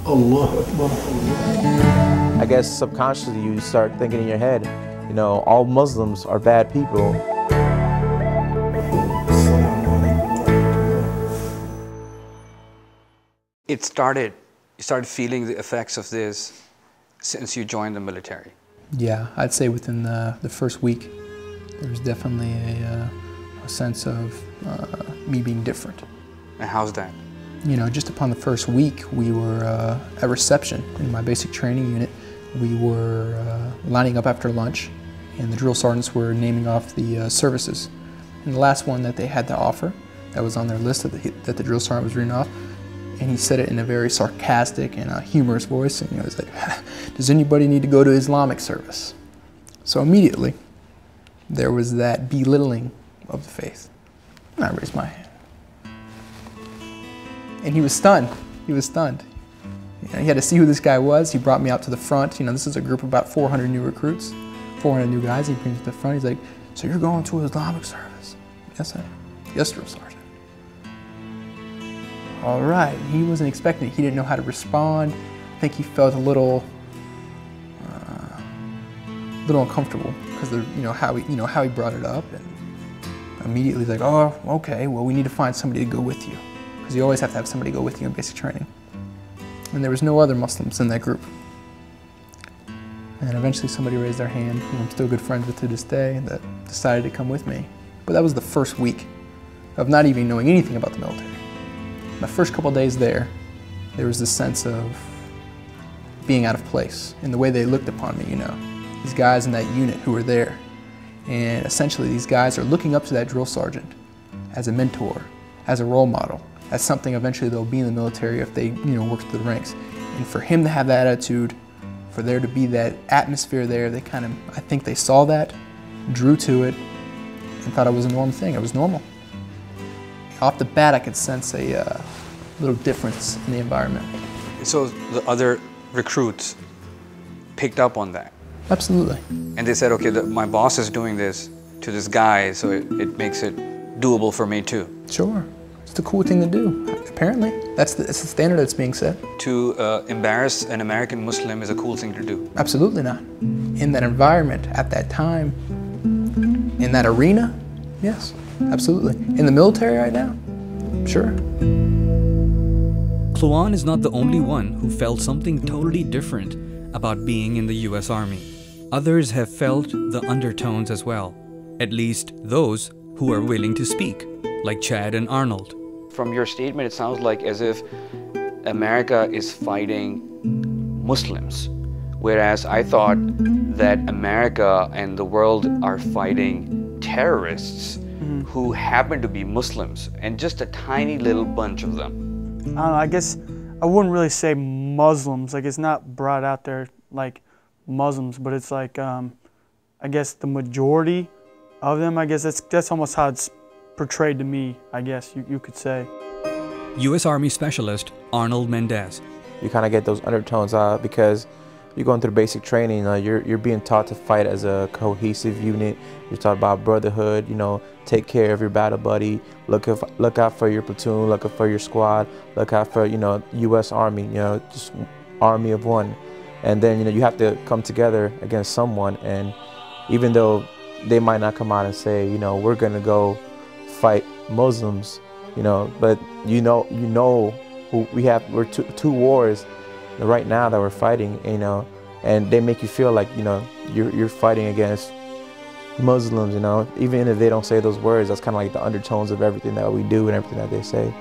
Allah Akbar. I guess subconsciously you start thinking in your head, you know, all Muslims are bad people. You started feeling the effects of this since you joined the military. Yeah, I'd say within the first week, there was definitely a sense of me being different. And how's that? You know, just upon the first week, we were at reception in my basic training unit. We were lining up after lunch, and the drill sergeants were naming off the services. And the last one that they had to offer, that was on their list that the drill sergeant was reading off, and he said it in a very sarcastic and humorous voice, and he was like, "Does anybody need to go to Islamic service?" So immediately, there was that belittling of the faith. And I raised my hand. And he was stunned. He was stunned. You know, he had to see who this guy was. He brought me out to the front. You know, this is a group of about 400 new recruits, 400 new guys. He brings me to the front. He's like, "So you're going to Islamic service?" "Yes, I am." "Yes, drill sergeant." All right. He wasn't expecting it. He didn't know how to respond. I think he felt a little uncomfortable because of how he brought it up, and immediately he's like, "Oh, okay. Well, we need to find somebody to go with you." Because you always have to have somebody go with you in basic training. And there was no other Muslims in that group. And eventually somebody raised their hand, who I'm still good friends with to this day, that decided to come with me. But that was the first week of not even knowing anything about the military. My first couple days there was this sense of being out of place in the way they looked upon me, you know. These guys in that unit who were there. And essentially these guys are looking up to that drill sergeant as a mentor, as a role model, as something eventually they'll be in the military if they, work through the ranks. And for him to have that attitude, for there to be that atmosphere there, they kind of, I think they saw that, drew to it, and thought it was a normal thing. It was normal. Off the bat, I could sense a little difference in the environment. So the other recruits picked up on that? Absolutely. And they said, okay, my boss is doing this to this guy, so it makes it doable for me too. Sure. It's the cool thing to do. Apparently, it's the standard that's being set. To embarrass an American Muslim is a cool thing to do? Absolutely not. In that environment, at that time, in that arena, yes, absolutely. In the military right now, sure. Kluan is not the only one who felt something totally different about being in the US Army. Others have felt the undertones as well, at least those who are willing to speak, like Chad and Arnold. From your statement, it sounds like as if America is fighting Muslims, whereas I thought that America and the world are fighting terrorists who happen to be Muslims, and just a tiny little bunch of them. I don't know, I guess I wouldn't really say Muslims, like it's not brought out there like Muslims, but it's like, I guess the majority of them, I guess that's almost how it's portrayed to me, I guess you could say. US Army Specialist Arnold Mendez. You kind of get those undertones because you're going through basic training. You're being taught to fight as a cohesive unit. You're taught about brotherhood. Take care of your battle buddy. Look out for your platoon. Look out for your squad. Look out for U.S. Army. Just army of one. And then you have to come together against someone. And even though they might not come out and say we're gonna go fight Muslims, but who we have. We're two wars right now that we're fighting, and they make you feel like you're fighting against Muslims, even if they don't say those words. That's kind of like the undertones of everything that we do and everything that they say.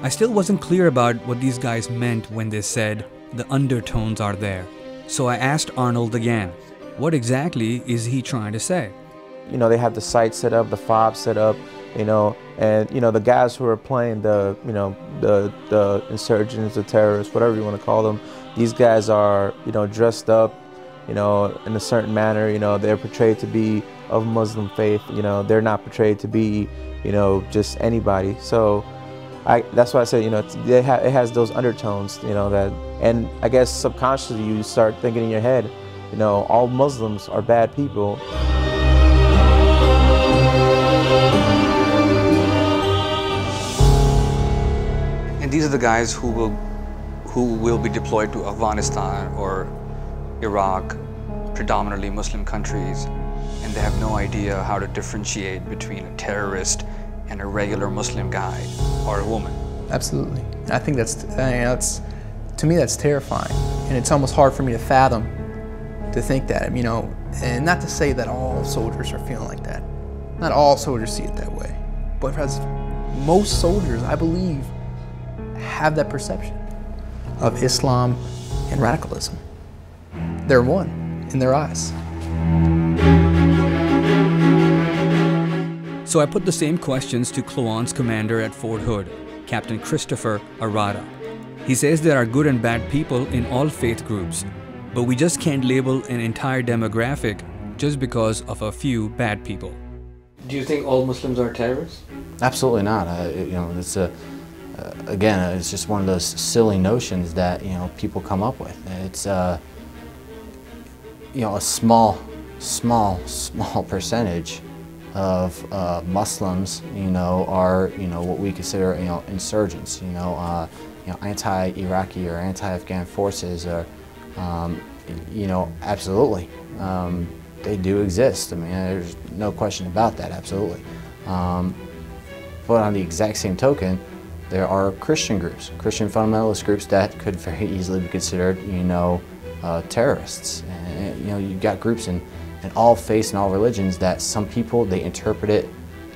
I still wasn't clear about what these guys meant when they said the undertones are there. So I asked Arnold again, what exactly is he trying to say? They have the sights set up, the fob set up, and the guys who are playing the insurgents, the terrorists, whatever you want to call them, these guys are dressed up in a certain manner. They're portrayed to be of Muslim faith. They're not portrayed to be just anybody. So that's why I said it has those undertones, that, and I guess subconsciously you start thinking in your head, all Muslims are bad people. And these are the guys who who will be deployed to Afghanistan or Iraq, predominantly Muslim countries, and they have no idea how to differentiate between a terrorist and a regular Muslim guy or a woman. Absolutely. And I think to me, that's terrifying. And it's almost hard for me to fathom, to think that, you know, and not to say that all soldiers are feeling like that. Not all soldiers see it that way. But as most soldiers, I believe, have that perception of Islam and radicalism. They're one in their eyes. So I put the same questions to Kluan's commander at Fort Hood, Captain Christopher Arata. He says there are good and bad people in all faith groups, but we just can't label an entire demographic just because of a few bad people. Do you think all Muslims are terrorists? Absolutely not. You know, it's again, it's just one of those silly notions that, you know, people come up with. It's you know, a small percentage of Muslims, you know, are, you know, what we consider, you know, insurgents, you know, anti-Iraqi or anti-Afghan forces, or, you know, absolutely, they do exist. I mean, there's no question about that, absolutely. But on the exact same token, there are Christian groups, Christian fundamentalist groups that could very easily be considered, you know, terrorists. And, you know, you've got groups in all faiths and all religions that some people, they interpret it,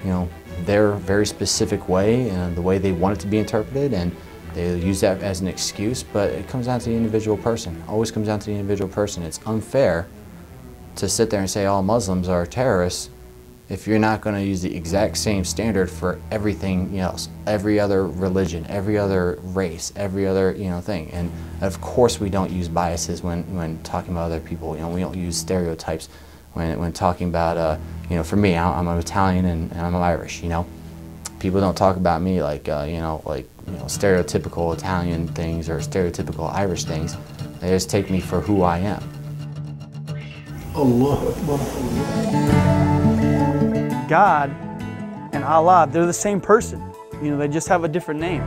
you know, their very specific way and the way they want it to be interpreted, and they use that as an excuse, but it comes down to the individual person. It always comes down to the individual person. It's unfair to sit there and say all Muslims are terrorists if you're not going to use the exact same standard for everything else, every other religion, every other race, every other, you know, thing. And of course we don't use biases when talking about other people. You know, we don't use stereotypes when talking about, you know, for me, I'm an Italian and I'm Irish, you know. People don't talk about me like, you know, stereotypical Italian things or stereotypical Irish things. They just take me for who I am. God and Allah, they're the same person. You know, they just have a different name.